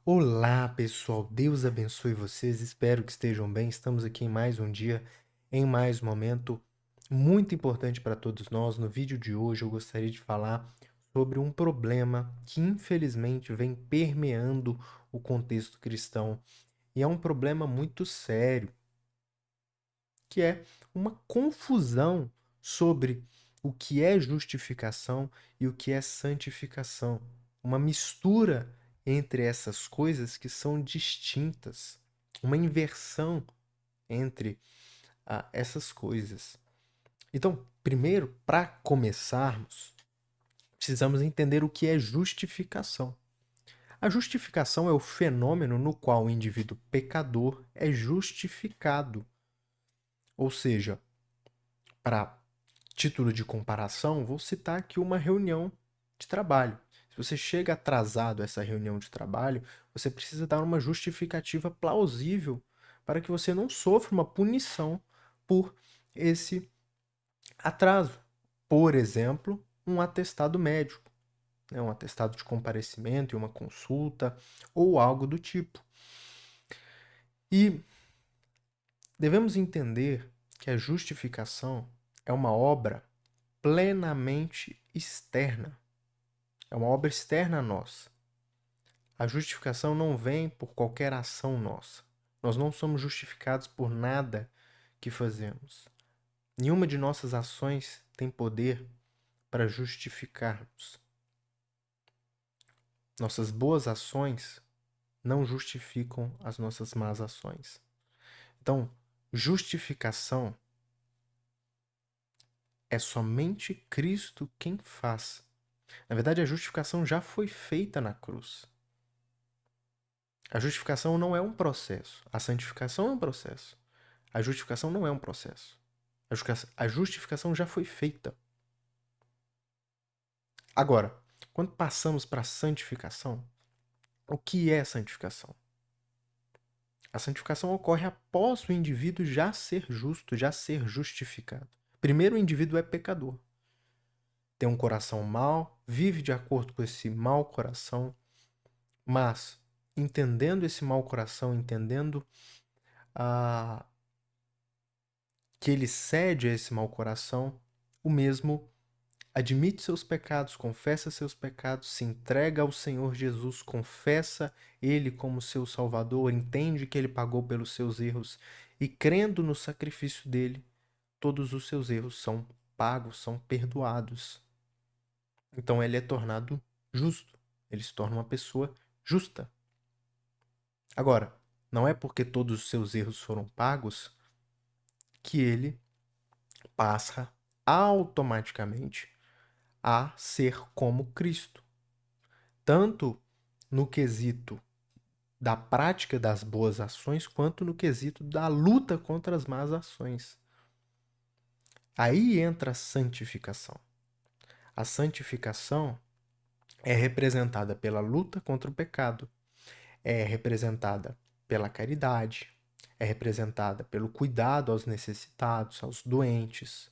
Olá, pessoal. Deus abençoe vocês. Espero que estejam bem. Estamos aqui em mais um dia, em mais um momento muito importante para todos nós. No vídeo de hoje, eu gostaria de falar sobre um problema que, infelizmente, vem permeando o contexto cristão. E é um problema muito sério, que é uma confusão sobre o que é justificação e o que é santificação. Uma mistura entre essas coisas que são distintas, uma inversão entre essas coisas. Então, primeiro, para começarmos, precisamos entender o que é justificação. A justificação é o fenômeno no qual o indivíduo pecador é justificado, ou seja, para título de comparação, vou citar aqui uma reunião de trabalho. Se você chega atrasado a essa reunião de trabalho, você precisa dar uma justificativa plausível para que você não sofra uma punição por esse atraso. Por exemplo, um atestado médico, né? Um atestado de comparecimento em uma consulta ou algo do tipo. E devemos entender que a justificação é uma obra plenamente externa. É uma obra externa a nós. A justificação não vem por qualquer ação nossa. Nós não somos justificados por nada que fazemos. Nenhuma de nossas ações tem poder para justificar-nos. Nossas boas ações não justificam as nossas más ações. Então, justificação é somente Cristo quem faz. Na verdade, a justificação já foi feita na cruz. A justificação não é um processo. A santificação é um processo. A justificação não é um processo. A justificação já foi feita. Agora, quando passamos para a santificação, o que é santificação? A santificação ocorre após o indivíduo já ser justo, já ser justificado. Primeiro, o indivíduo é pecador. Tem um coração mau, vive de acordo com esse mau coração, mas entendendo esse mau coração, entendendo a que ele cede a esse mau coração, o mesmo admite seus pecados, confessa seus pecados, se entrega ao Senhor Jesus, confessa ele como seu Salvador, entende que ele pagou pelos seus erros e, crendo no sacrifício dele, todos os seus erros são pagos, são perdoados. Então ele é tornado justo, ele se torna uma pessoa justa. Agora, não é porque todos os seus erros foram pagos que ele passa automaticamente a ser como Cristo. Tanto no quesito da prática das boas ações, quanto no quesito da luta contra as más ações. Aí entra a santificação. A santificação é representada pela luta contra o pecado, é representada pela caridade, é representada pelo cuidado aos necessitados, aos doentes,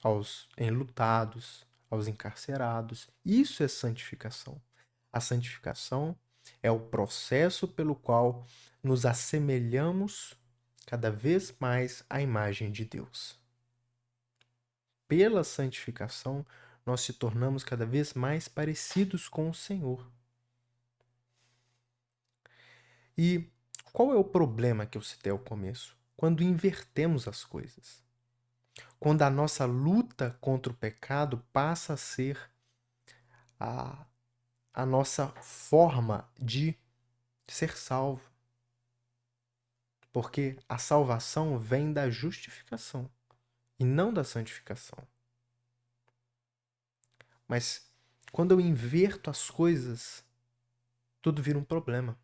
aos enlutados, aos encarcerados. Isso é santificação. A santificação é o processo pelo qual nos assemelhamos cada vez mais à imagem de Deus. Pela santificação, nós se tornamos cada vez mais parecidos com o Senhor. E qual é o problema que eu citei ao começo? Quando invertemos as coisas. Quando a nossa luta contra o pecado passa a ser a, a nossa forma de ser salvo. Porque a salvação vem da justificação e não da santificação. Mas quando eu inverto as coisas, tudo vira um problema.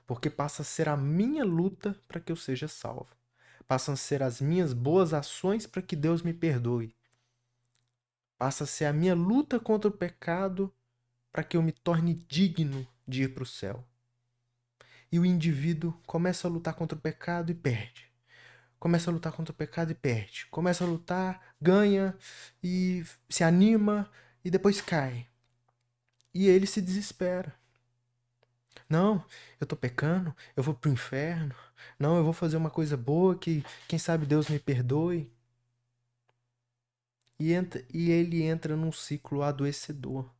Porque passa a ser a minha luta para que eu seja salvo. Passam a ser as minhas boas ações para que Deus me perdoe. Passa a ser a minha luta contra o pecado para que eu me torne digno de ir para o céu. E o indivíduo começa a lutar contra o pecado e perde. Começa a lutar contra o pecado e perde. Começa a lutar, ganha e se anima e depois cai. E ele se desespera. Não, eu tô pecando, eu vou pro inferno. Não, eu vou fazer uma coisa boa que, quem sabe, Deus me perdoe. E ele entra num ciclo adoecedor.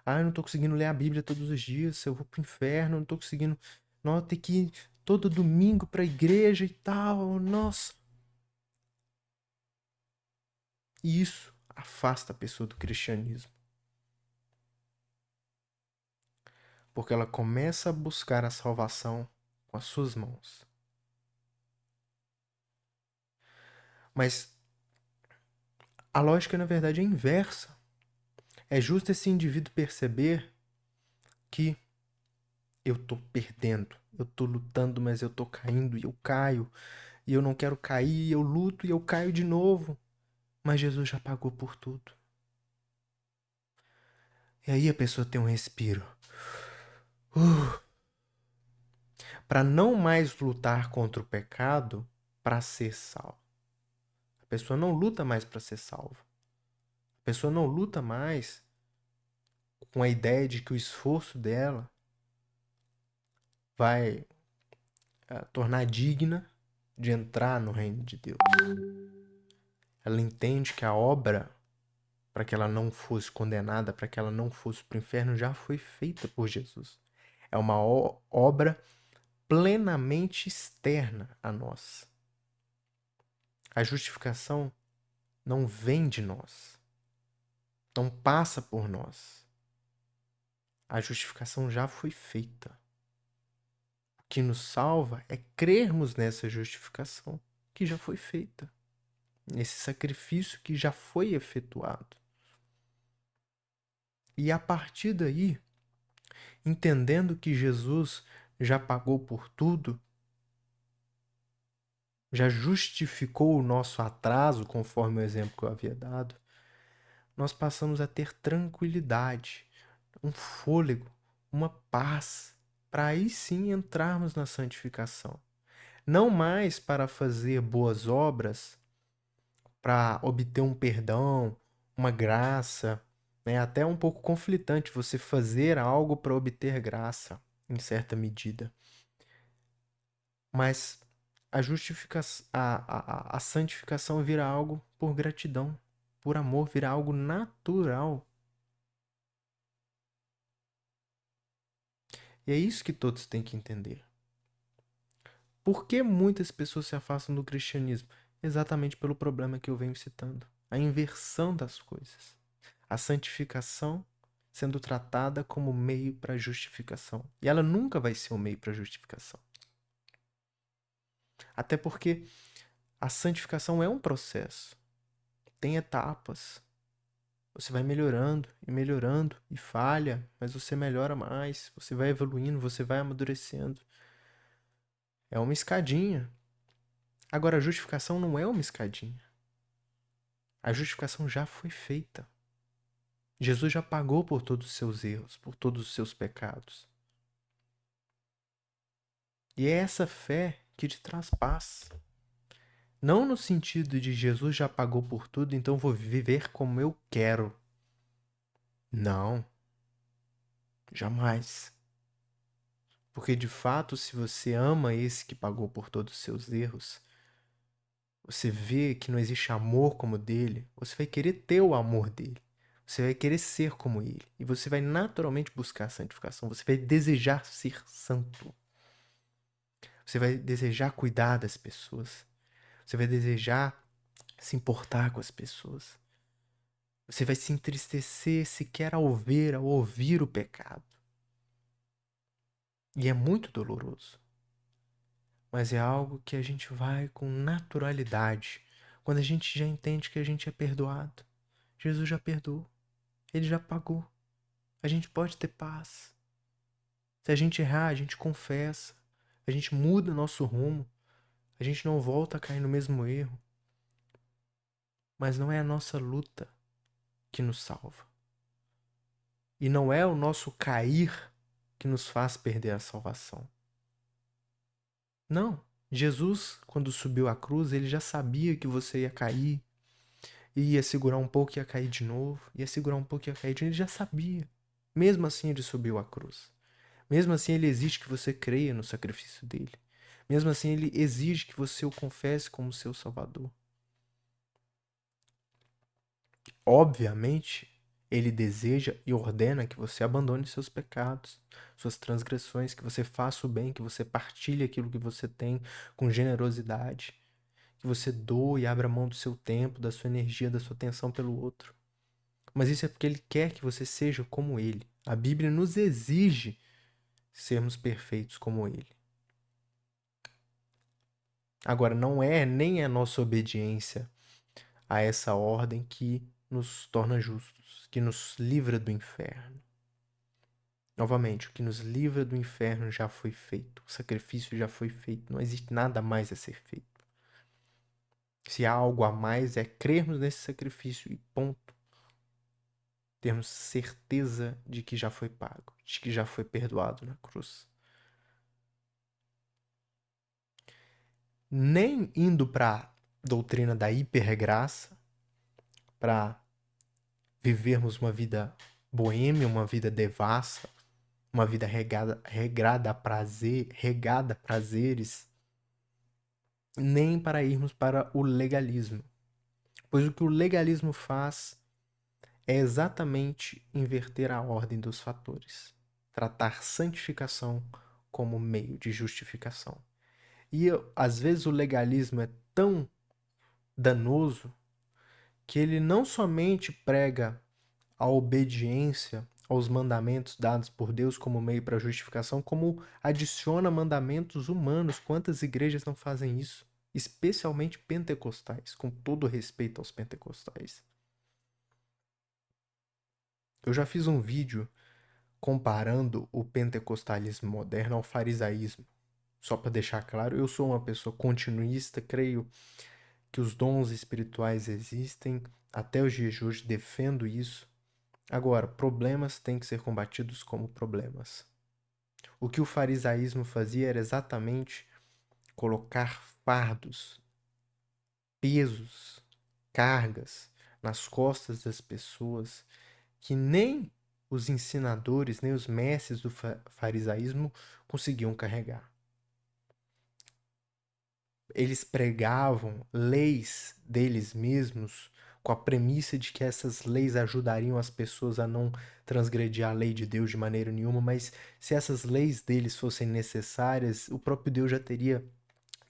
Ah, eu não tô conseguindo ler a Bíblia todos os dias, eu vou pro inferno, eu não tô conseguindo. Não, tem que ir todo domingo pra igreja e tal. Nossa. E isso afasta a pessoa do cristianismo. Porque ela começa a buscar a salvação com as suas mãos. Mas a lógica, na verdade, é inversa. É justo esse indivíduo perceber que eu tô perdendo, eu tô lutando, mas eu tô caindo e eu caio, e eu não quero cair, eu luto e eu caio de novo. Mas Jesus já pagou por tudo. E aí a pessoa tem um respiro. Para não mais lutar contra o pecado para ser salvo. A pessoa não luta mais para ser salva. A pessoa não luta mais com a ideia de que o esforço dela vai tornar digna de entrar no reino de Deus. Ela entende que a obra para que ela não fosse condenada, para que ela não fosse para o inferno, já foi feita por Jesus. É uma obra plenamente externa a nós. A justificação não vem de nós, não passa por nós. A justificação já foi feita. O que nos salva é crermos nessa justificação que já foi feita, nesse sacrifício que já foi efetuado. E a partir daí, entendendo que Jesus já pagou por tudo, já justificou o nosso atraso, conforme o exemplo que eu havia dado, nós passamos a ter tranquilidade, um fôlego, uma paz, para aí sim entrarmos na santificação. Não mais para fazer boas obras, para obter um perdão, uma graça, né? Até um pouco conflitante você fazer algo para obter graça, em certa medida. Mas a santificação vira algo por gratidão, por amor, vira algo natural. E é isso que todos têm que entender. Por que muitas pessoas se afastam do cristianismo? Exatamente pelo problema que eu venho citando. A inversão das coisas. A santificação sendo tratada como meio para justificação. E ela nunca vai ser um meio para justificação. Até porque a santificação é um processo. Tem etapas. Você vai melhorando e falha, mas você melhora mais, você vai evoluindo, você vai amadurecendo. É uma escadinha. Agora, a justificação não é uma escadinha. A justificação já foi feita. Jesus já pagou por todos os seus erros, por todos os seus pecados. E é essa fé que te traz paz. Não no sentido de Jesus já pagou por tudo, então vou viver como eu quero. Não, jamais. Porque de fato, se você ama esse que pagou por todos os seus erros, você vê que não existe amor como o dele, você vai querer ter o amor dele. Você vai querer ser como ele. E você vai naturalmente buscar a santificação. Você vai desejar ser santo. Você vai desejar cuidar das pessoas. Você vai desejar se importar com as pessoas. Você vai se entristecer sequer ao ouvir o pecado. E é muito doloroso. Mas é algo que a gente vai com naturalidade. Quando a gente já entende que a gente é perdoado. Jesus já perdoou. Ele já pagou. A gente pode ter paz. Se a gente errar, a gente confessa. A gente muda nosso rumo. A gente não volta a cair no mesmo erro. Mas não é a nossa luta que nos salva. E não é o nosso cair que nos faz perder a salvação. Não. Jesus, quando subiu à cruz, ele já sabia que você ia cair. E ia segurar um pouco e ia cair de novo. Ia segurar um pouco e ia cair de novo. Ele já sabia. Mesmo assim, ele subiu à cruz. Mesmo assim, ele exige que você creia no sacrifício dele. Mesmo assim, ele exige que você o confesse como seu Salvador. Obviamente, ele deseja e ordena que você abandone seus pecados, suas transgressões, que você faça o bem, que você partilhe aquilo que você tem com generosidade, que você doe e abra mão do seu tempo, da sua energia, da sua atenção pelo outro. Mas isso é porque ele quer que você seja como ele. A Bíblia nos exige sermos perfeitos como ele. Agora, não é nem a nossa obediência a essa ordem que nos torna justos, que nos livra do inferno. Novamente, o que nos livra do inferno já foi feito, o sacrifício já foi feito, não existe nada mais a ser feito. Se há algo a mais, é crermos nesse sacrifício e ponto. Termos certeza de que já foi pago, de que já foi perdoado na cruz. Nem indo para a doutrina da hipergraça, para vivermos uma vida boêmia, uma vida devassa, uma vida regada a prazer, regada a prazeres, nem para irmos para o legalismo. Pois o que o legalismo faz é exatamente inverter a ordem dos fatores, tratar santificação como meio de justificação. E às vezes o legalismo é tão danoso que ele não somente prega a obediência aos mandamentos dados por Deus como meio para a justificação, como adiciona mandamentos humanos. Quantas igrejas não fazem isso? Especialmente pentecostais, com todo respeito aos pentecostais. Eu já fiz um vídeo comparando o pentecostalismo moderno ao farisaísmo. Só para deixar claro, eu sou uma pessoa continuista, creio que os dons espirituais existem, até os dias de hoje defendo isso. Agora, problemas têm que ser combatidos como problemas. O que o farisaísmo fazia era exatamente colocar fardos, pesos, cargas nas costas das pessoas que nem os ensinadores, nem os mestres do farisaísmo conseguiam carregar. Eles pregavam leis deles mesmos com a premissa de que essas leis ajudariam as pessoas a não transgredir a lei de Deus de maneira nenhuma, mas se essas leis deles fossem necessárias, o próprio Deus já teria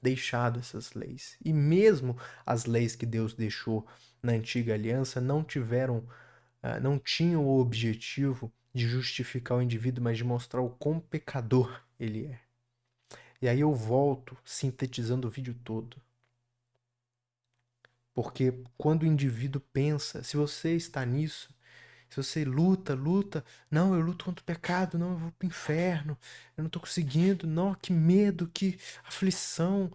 deixado essas leis. E mesmo as leis que Deus deixou na antiga aliança não tinham o objetivo de justificar o indivíduo, mas de mostrar o quão pecador ele é. E aí eu volto sintetizando o vídeo todo. Porque quando o indivíduo pensa, se você está nisso, se você luta, não, eu luto contra o pecado, não, eu vou pro inferno, eu não tô conseguindo, não, que medo, que aflição,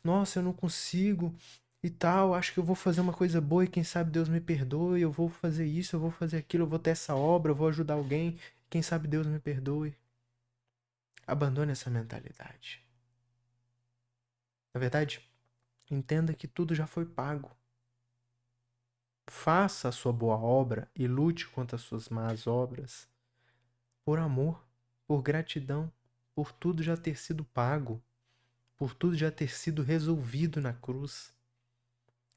nossa, eu não consigo e tal, acho que eu vou fazer uma coisa boa e quem sabe Deus me perdoe, eu vou fazer isso, eu vou fazer aquilo, eu vou ter essa obra, eu vou ajudar alguém, quem sabe Deus me perdoe. Abandone essa mentalidade. Na verdade, entenda que tudo já foi pago. Faça a sua boa obra e lute contra as suas más obras por amor, por gratidão, por tudo já ter sido pago, por tudo já ter sido resolvido na cruz,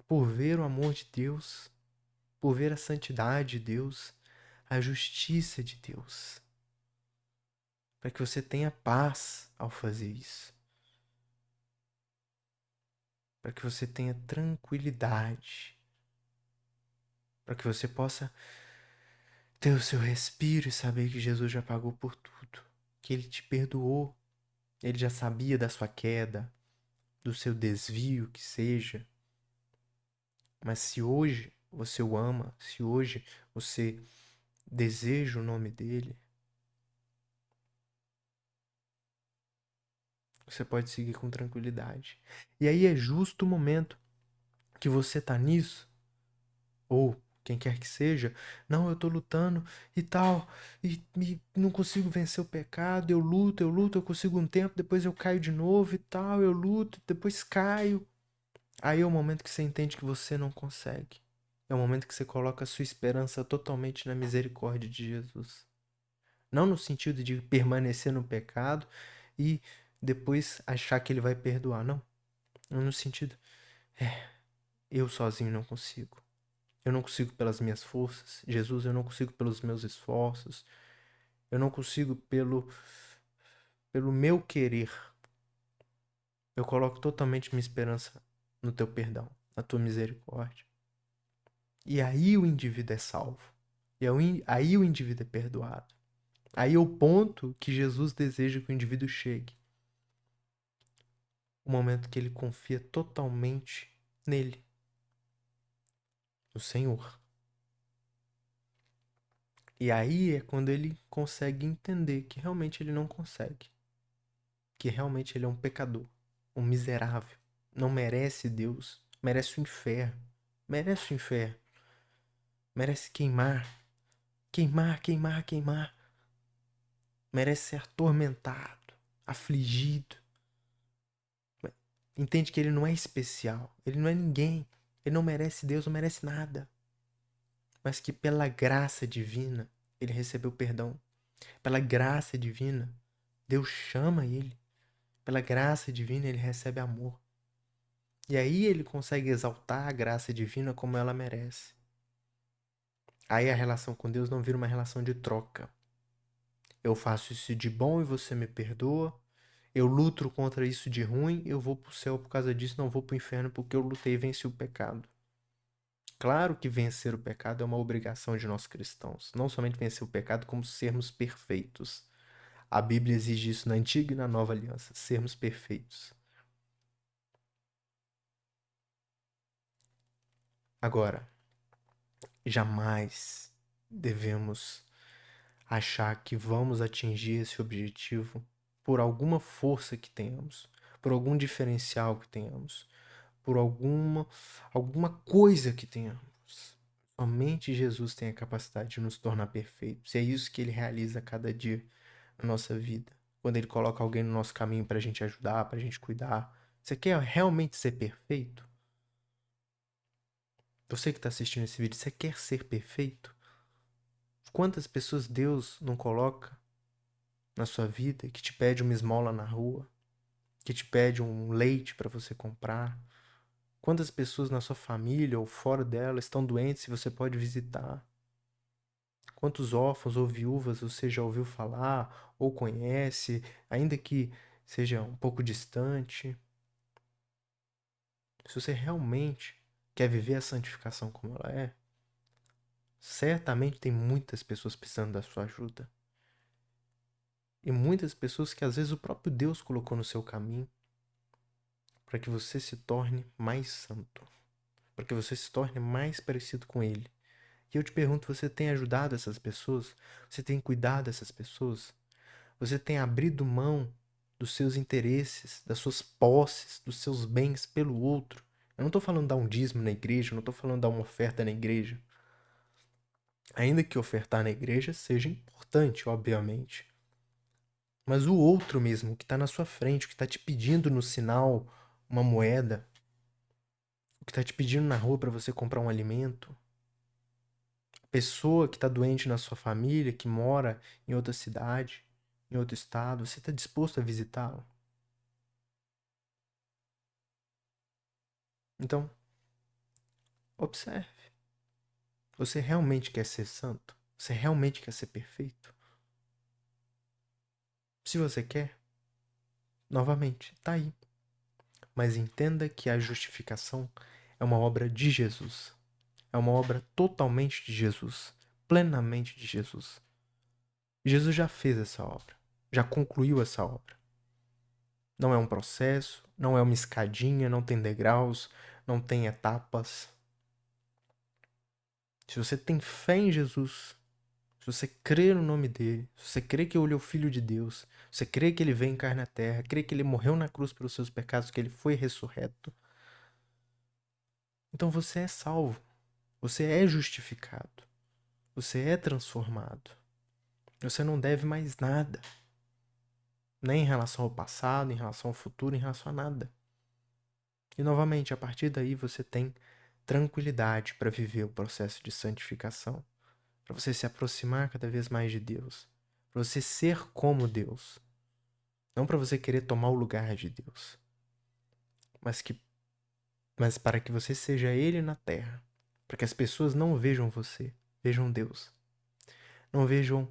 por ver o amor de Deus, por ver a santidade de Deus, a justiça de Deus, para que você tenha paz ao fazer isso, para que você tenha tranquilidade, para que você possa ter o seu respiro e saber que Jesus já pagou por tudo, que Ele te perdoou, Ele já sabia da sua queda, do seu desvio que seja. Mas se hoje você o ama, se hoje você deseja o nome dele, você pode seguir com tranquilidade. E aí é justo o momento que você tá nisso, ou quem quer que seja, não, eu tô lutando e tal, e não consigo vencer o pecado, eu luto, eu consigo um tempo, depois eu caio de novo e tal, eu luto, depois caio. Aí é o momento que você entende que você não consegue. É o momento que você coloca a sua esperança totalmente na misericórdia de Jesus. Não no sentido de permanecer no pecado e depois achar que ele vai perdoar. Não. No sentido, eu sozinho não consigo. Eu não consigo pelas minhas forças. Jesus, eu não consigo pelos meus esforços. Eu não consigo pelo meu querer. Eu coloco totalmente minha esperança no teu perdão, na tua misericórdia. E aí o indivíduo é salvo. E aí o indivíduo é perdoado. Aí é o ponto que Jesus deseja que o indivíduo chegue. O momento que ele confia totalmente nele, no Senhor. E aí é quando ele consegue entender que realmente ele não consegue. Que realmente ele é um pecador, um miserável. Não merece Deus, merece o inferno. Merece o inferno. Merece queimar. Queimar, queimar, queimar. Merece ser atormentado, afligido. Entende que ele não é especial. Ele não é ninguém. Ele não merece Deus, não merece nada. Mas que pela graça divina ele recebeu perdão. Pela graça divina, Deus chama ele. Pela graça divina ele recebe amor. E aí ele consegue exaltar a graça divina como ela merece. Aí a relação com Deus não vira uma relação de troca. Eu faço isso de bom e você me perdoa. Eu luto contra isso de ruim, eu vou pro céu por causa disso, não vou pro inferno porque eu lutei e venci o pecado. Claro que vencer o pecado é uma obrigação de nós cristãos. Não somente vencer o pecado, como sermos perfeitos. A Bíblia exige isso na Antiga e na Nova Aliança, sermos perfeitos. Agora, jamais devemos achar que vamos atingir esse objetivo por alguma força que tenhamos, por algum diferencial que tenhamos, por alguma coisa que tenhamos. Somente Jesus tem a capacidade de nos tornar perfeitos. E é isso que ele realiza a cada dia na nossa vida. Quando ele coloca alguém no nosso caminho para a gente ajudar, para a gente cuidar. Você quer realmente ser perfeito? Você que está assistindo esse vídeo, você quer ser perfeito? Quantas pessoas Deus não coloca na sua vida que te pede uma esmola na rua, que te pede um leite para você comprar? Quantas pessoas na sua família ou fora dela estão doentes e você pode visitar? Quantos órfãos ou viúvas você já ouviu falar ou conhece, ainda que seja um pouco distante? Se você realmente quer viver a santificação como ela é, certamente tem muitas pessoas precisando da sua ajuda. E muitas pessoas que às vezes o próprio Deus colocou no seu caminho para que você se torne mais santo, para que você se torne mais parecido com Ele. E eu te pergunto, você tem ajudado essas pessoas? Você tem cuidado dessas pessoas? Você tem abrido mão dos seus interesses, das suas posses, dos seus bens pelo outro? Eu não estou falando de dar um dízimo na igreja, eu não estou falando de dar uma oferta na igreja. Ainda que ofertar na igreja seja importante, obviamente. Mas o outro mesmo, que está na sua frente, que está te pedindo no sinal uma moeda, o que está te pedindo na rua para você comprar um alimento, a pessoa que está doente na sua família, que mora em outra cidade, em outro estado, você está disposto a visitá-lo? Então, observe. Você realmente quer ser santo? Você realmente quer ser perfeito? Se você quer, novamente, tá aí. Mas entenda que a justificação é uma obra de Jesus. É uma obra totalmente de Jesus, plenamente de Jesus. Jesus já fez essa obra, já concluiu essa obra. Não é um processo, não é uma escadinha, não tem degraus, não tem etapas. Se você tem fé em Jesus, se você crê no nome dele, se você crê que ele é o Filho de Deus, se você crê que ele veio em carne na terra, crê que ele morreu na cruz pelos seus pecados, que ele foi ressurreto, então você é salvo, você é justificado, você é transformado. Você não deve mais nada, nem em relação ao passado, em relação ao futuro, em relação a nada. E novamente, a partir daí você tem tranquilidade para viver o processo de santificação, para você se aproximar cada vez mais de Deus, para você ser como Deus. Não para você querer tomar o lugar de Deus, mas para que você seja Ele na terra. Para que as pessoas não vejam você, vejam Deus. Não vejam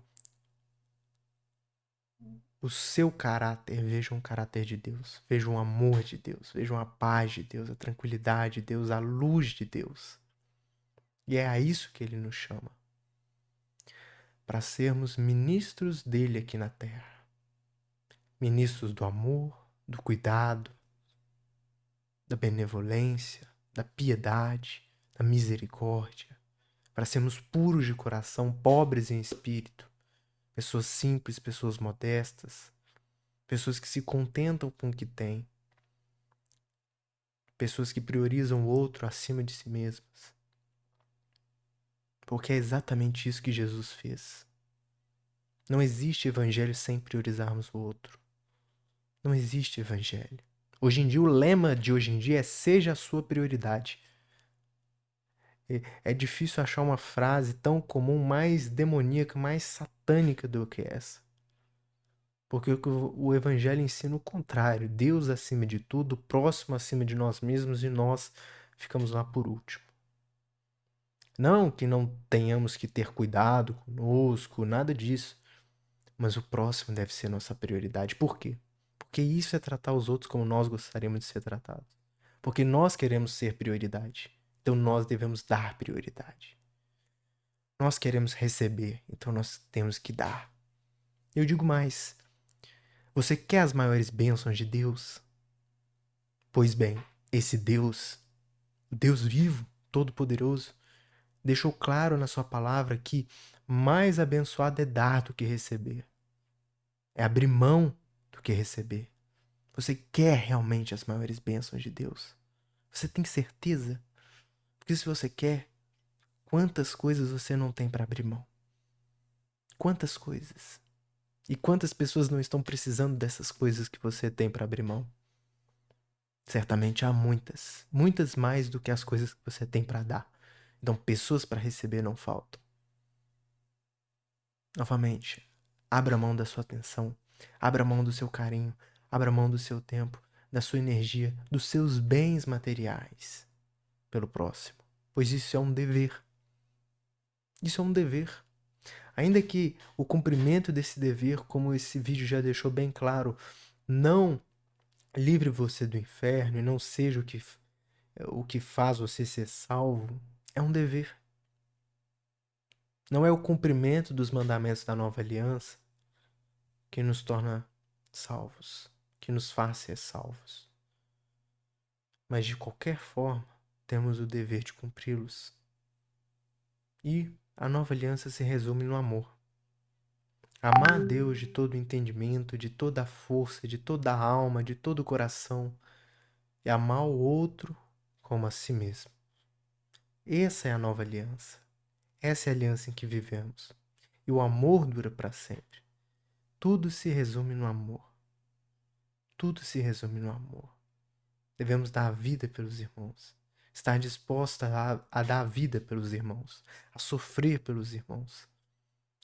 o seu caráter, vejam o caráter de Deus. Vejam o amor de Deus, vejam a paz de Deus, a tranquilidade de Deus, a luz de Deus. E é a isso que Ele nos chama. Para sermos ministros dele aqui na terra. Ministros do amor, do cuidado, da benevolência, da piedade, da misericórdia. Para sermos puros de coração, pobres em espírito. Pessoas simples, pessoas modestas. Pessoas que se contentam com o que têm. Pessoas que priorizam o outro acima de si mesmas. Porque é exatamente isso que Jesus fez. Não existe evangelho sem priorizarmos o outro. Não existe evangelho. Hoje em dia, o lema de hoje em dia é seja a sua prioridade. É difícil achar uma frase tão comum, mais demoníaca, mais satânica do que essa. Porque o evangelho ensina o contrário. Deus acima de tudo, próximo acima de nós mesmos e nós ficamos lá por último. Não que não tenhamos que ter cuidado conosco, nada disso. Mas o próximo deve ser nossa prioridade. Por quê? Porque isso é tratar os outros como nós gostaríamos de ser tratados. Porque nós queremos ser prioridade. Então nós devemos dar prioridade. Nós queremos receber, então nós temos que dar. Eu digo mais. Você quer as maiores bênçãos de Deus? Pois bem, esse Deus, o Deus vivo, todo-poderoso, deixou claro na sua palavra que mais abençoado é dar do que receber. É abrir mão do que receber. Você quer realmente as maiores bênçãos de Deus? Você tem certeza? Porque se você quer, quantas coisas você não tem para abrir mão? Quantas coisas? E quantas pessoas não estão precisando dessas coisas que você tem para abrir mão? Certamente há muitas. Muitas mais do que as coisas que você tem para dar. Então, pessoas para receber não faltam. Novamente, abra mão da sua atenção. Abra mão do seu carinho. Abra mão do seu tempo, da sua energia, dos seus bens materiais pelo próximo. Pois isso é um dever. Isso é um dever. Ainda que o cumprimento desse dever, como esse vídeo já deixou bem claro, não livre você do inferno e não seja o que faz você ser salvo, é um dever. Não é o cumprimento dos mandamentos da nova aliança que nos torna salvos, que nos faz ser salvos. Mas de qualquer forma, temos o dever de cumpri-los. E a nova aliança se resume no amor. Amar a Deus de todo o entendimento, de toda a força, de toda a alma, de todo o coração, e amar o outro como a si mesmo. Essa é a nova aliança. Essa é a aliança em que vivemos. E o amor dura para sempre. Tudo se resume no amor. Tudo se resume no amor. Devemos dar a vida pelos irmãos. Estar disposta a dar a vida pelos irmãos. A sofrer pelos irmãos.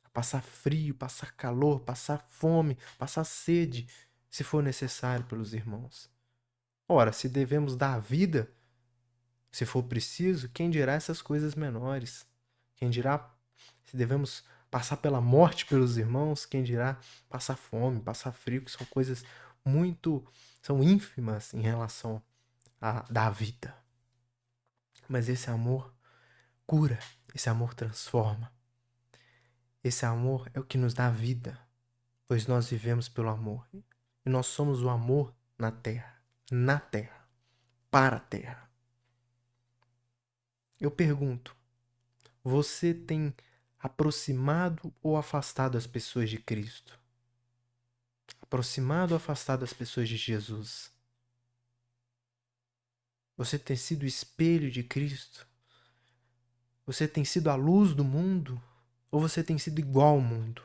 A passar frio, passar calor, passar fome, passar sede, se for necessário pelos irmãos. Ora, se devemos dar a vida, se for preciso, quem dirá essas coisas menores? Quem dirá se devemos passar pela morte pelos irmãos? Quem dirá passar fome, passar frio, que são coisas são ínfimas em relação a dar a vida. Mas esse amor cura, esse amor transforma. Esse amor é o que nos dá a vida, pois nós vivemos pelo amor. E nós somos o amor na terra, para a terra. Eu pergunto, você tem aproximado ou afastado as pessoas de Cristo? Aproximado ou afastado as pessoas de Jesus? Você tem sido o espelho de Cristo? Você tem sido a luz do mundo? Ou você tem sido igual ao mundo?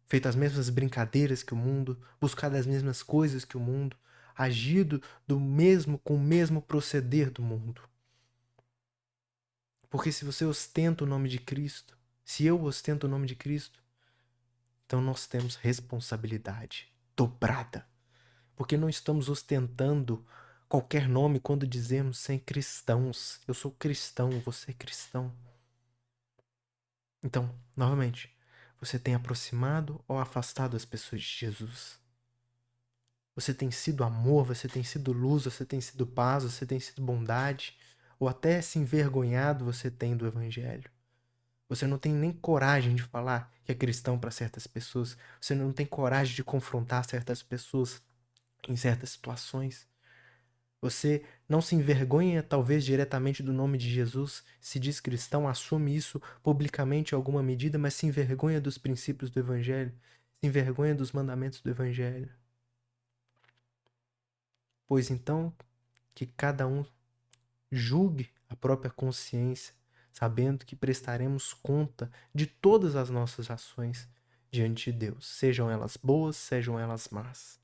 Feito as mesmas brincadeiras que o mundo, buscado as mesmas coisas que o mundo, agido com o mesmo proceder do mundo? Porque se você ostenta o nome de Cristo, se eu ostento o nome de Cristo, Então nós temos responsabilidade dobrada, porque não estamos ostentando qualquer nome quando dizemos ser cristãos. Eu sou cristão, você é cristão. Então, novamente, você tem aproximado ou afastado as pessoas de Jesus? Você tem sido amor, você tem sido luz, você tem sido paz, você tem sido bondade, ou até se envergonhado você tem do Evangelho. Você não tem nem coragem de falar que é cristão para certas pessoas. Você não tem coragem de confrontar certas pessoas em certas situações. Você não se envergonha, talvez, diretamente do nome de Jesus, se diz cristão, assume isso publicamente em alguma medida, mas se envergonha dos princípios do Evangelho, se envergonha dos mandamentos do Evangelho. Pois então, que cada um julgue a própria consciência, sabendo que prestaremos conta de todas as nossas ações diante de Deus, sejam elas boas, sejam elas más.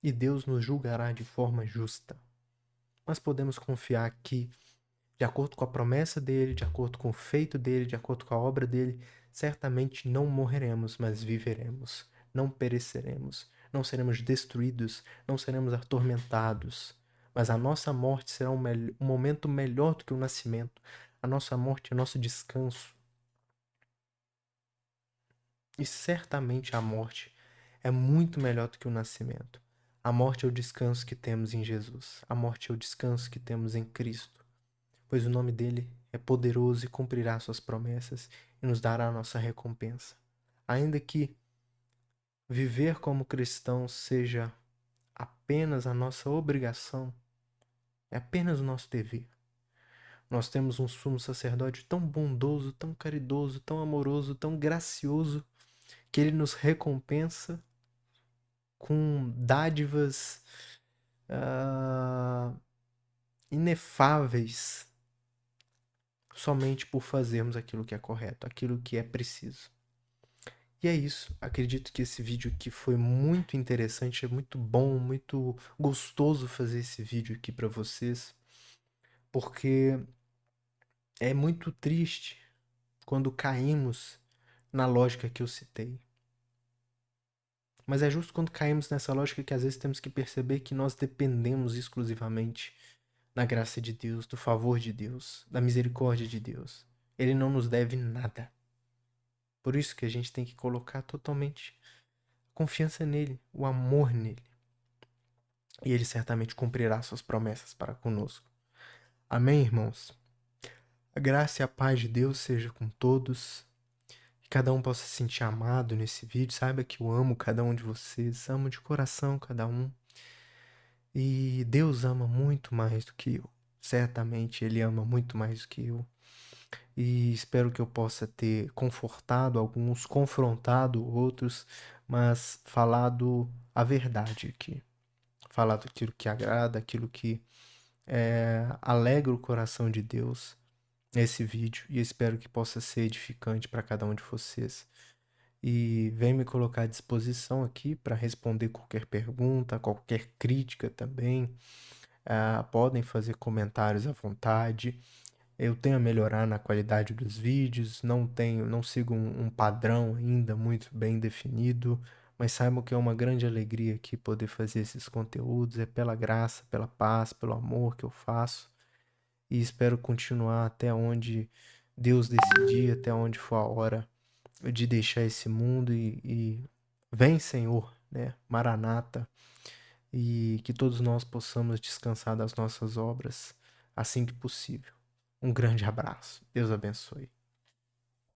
E Deus nos julgará de forma justa. Mas podemos confiar que, de acordo com a promessa dele, de acordo com o feito dele, de acordo com a obra dele, certamente não morreremos, mas viveremos. Não pereceremos, não seremos destruídos, não seremos atormentados. Mas a nossa morte será um momento melhor do que o nascimento. A nossa morte é nosso descanso. E certamente a morte é muito melhor do que o nascimento. A morte é o descanso que temos em Jesus. A morte é o descanso que temos em Cristo. Pois o nome dele é poderoso e cumprirá suas promessas e nos dará a nossa recompensa. Ainda que viver como cristão seja apenas a nossa obrigação, é apenas o nosso dever. Nós temos um sumo sacerdote tão bondoso, tão caridoso, tão amoroso, tão gracioso, que ele nos recompensa com dádivas inefáveis somente por fazermos aquilo que é correto, aquilo que é preciso. E é isso. Acredito que esse vídeo aqui foi muito interessante, é muito bom, muito gostoso fazer esse vídeo aqui para vocês, porque é muito triste quando caímos na lógica que eu citei. Mas é justo quando caímos nessa lógica que às vezes temos que perceber que nós dependemos exclusivamente da graça de Deus, do favor de Deus, da misericórdia de Deus. Ele não nos deve nada. Por isso que a gente tem que colocar totalmente confiança nele, o amor nele. E ele certamente cumprirá suas promessas para conosco. Amém, irmãos? A graça e a paz de Deus seja com todos. Que cada um possa se sentir amado nesse vídeo. Saiba que eu amo cada um de vocês. Amo de coração cada um. E Deus ama muito mais do que eu. Certamente Ele ama muito mais do que eu. E espero que eu possa ter confortado alguns, confrontado outros, mas falado a verdade aqui. Falado aquilo que agrada, aquilo que alegra o coração de Deus nesse vídeo. E espero que possa ser edificante para cada um de vocês. E vem me colocar à disposição aqui para responder qualquer pergunta, qualquer crítica também. Podem fazer comentários à vontade. Eu tenho a melhorar na qualidade dos vídeos, não sigo um padrão ainda muito bem definido, mas saibam que é uma grande alegria aqui poder fazer esses conteúdos, é pela graça, pela paz, pelo amor que eu faço, e espero continuar até onde Deus decidir, até onde for a hora de deixar esse mundo e vem, Senhor, né? Maranata, e que todos nós possamos descansar das nossas obras assim que possível. Um grande abraço. Deus abençoe.